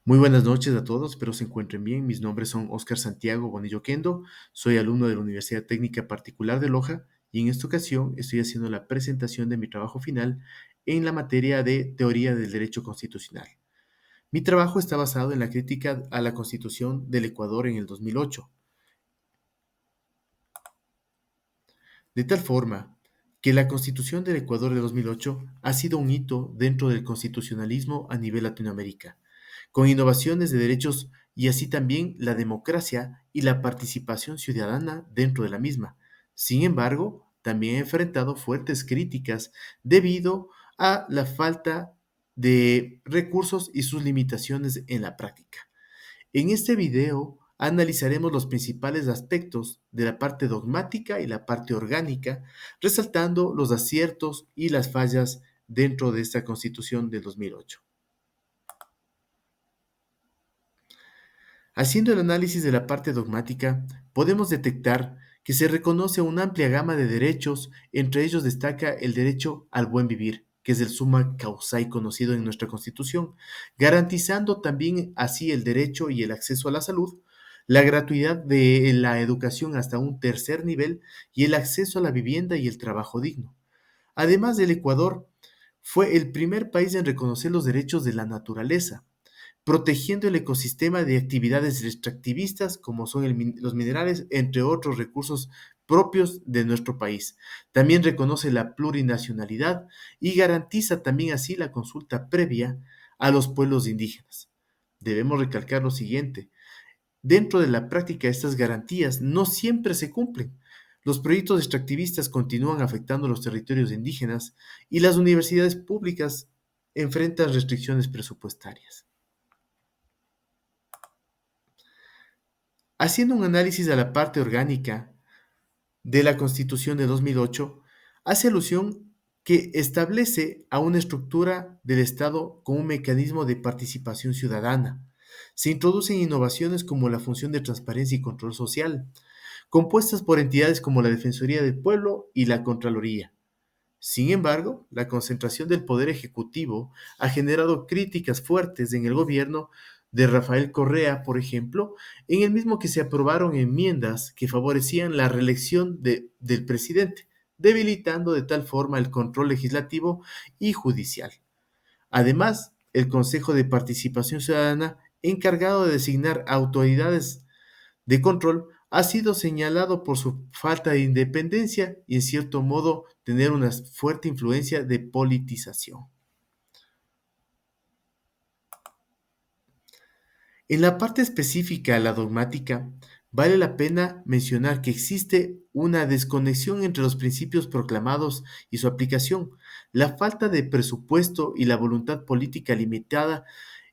Muy buenas noches a todos, espero se encuentren bien. Mis nombres son Óscar Santiago Bonillo Kendo, soy alumno de la Universidad Técnica Particular de Loja y en esta ocasión estoy haciendo la presentación de mi trabajo final en la materia de Teoría del Derecho Constitucional. Mi trabajo está basado en la crítica a la Constitución del Ecuador en el 2008, de tal forma que la Constitución del Ecuador de 2008 ha sido un hito dentro del constitucionalismo a nivel Latinoamérica, con innovaciones de derechos y así también la democracia y la participación ciudadana dentro de la misma. Sin embargo, también ha enfrentado fuertes críticas debido a la falta de recursos y sus limitaciones en la práctica. En este video analizaremos los principales aspectos de la parte dogmática y la parte orgánica, resaltando los aciertos y las fallas dentro de esta Constitución de 2008. Haciendo el análisis de la parte dogmática, podemos detectar que se reconoce una amplia gama de derechos, entre ellos destaca el derecho al buen vivir, que es el summa causae conocido en nuestra Constitución, garantizando también así el derecho y el acceso a la salud, la gratuidad de la educación hasta un tercer nivel y el acceso a la vivienda y el trabajo digno. Además, el Ecuador fue el primer país en reconocer los derechos de la naturaleza, protegiendo el ecosistema de actividades extractivistas como son los minerales, entre otros recursos propios de nuestro país. También reconoce la plurinacionalidad y garantiza también así la consulta previa a los pueblos indígenas. Debemos recalcar lo siguiente: dentro de la práctica estas garantías no siempre se cumplen. Los proyectos extractivistas continúan afectando los territorios indígenas y las universidades públicas enfrentan restricciones presupuestarias. Haciendo un análisis a la parte orgánica de la Constitución de 2008, hace alusión que establece a una estructura del Estado con un mecanismo de participación ciudadana. Se introducen innovaciones como la función de transparencia y control social, compuestas por entidades como la Defensoría del Pueblo y la Contraloría. Sin embargo, la concentración del poder ejecutivo ha generado críticas fuertes en el gobierno de Rafael Correa, por ejemplo, en el mismo que se aprobaron enmiendas que favorecían la reelección del presidente, debilitando de tal forma el control legislativo y judicial. Además, el Consejo de Participación Ciudadana, encargado de designar autoridades de control, ha sido señalado por su falta de independencia y en cierto modo tener una fuerte influencia de politización. En la parte específica, la dogmática, vale la pena mencionar que existe una desconexión entre los principios proclamados y su aplicación, la falta de presupuesto y la voluntad política limitada,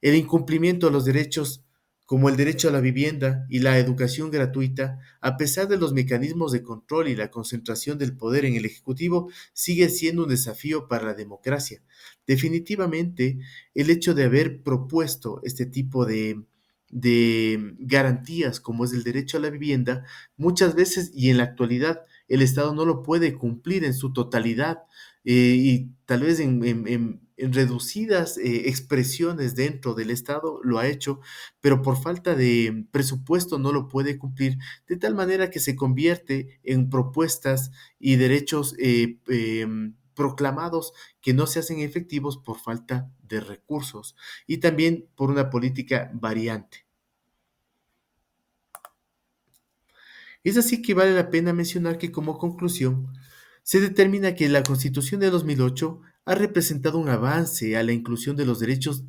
el incumplimiento de los derechos como el derecho a la vivienda y la educación gratuita, a pesar de los mecanismos de control y la concentración del poder en el Ejecutivo, sigue siendo un desafío para la democracia. Definitivamente, el hecho de haber propuesto este tipo de garantías como es el derecho a la vivienda, muchas veces y en la actualidad el Estado no lo puede cumplir en su totalidad y tal vez en reducidas expresiones dentro del Estado lo ha hecho, pero por falta de presupuesto no lo puede cumplir, de tal manera que se convierte en propuestas y derechos proclamados que no se hacen efectivos por falta de recursos y también por una política variante. Es así que vale la pena mencionar que como conclusión, se determina que la Constitución de 2008 ha representado un avance a la inclusión de los derechos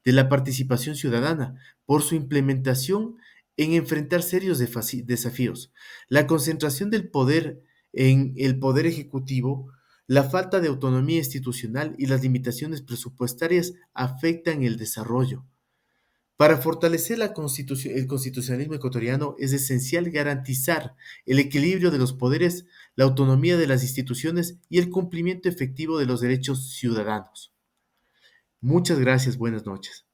de la participación ciudadana por su implementación en enfrentar serios desafíos. La concentración del poder en el poder ejecutivo, la falta de autonomía institucional y las limitaciones presupuestarias afectan el desarrollo. Para fortalecer el constitucionalismo ecuatoriano es esencial garantizar el equilibrio de los poderes, la autonomía de las instituciones y el cumplimiento efectivo de los derechos ciudadanos. Muchas gracias, buenas noches.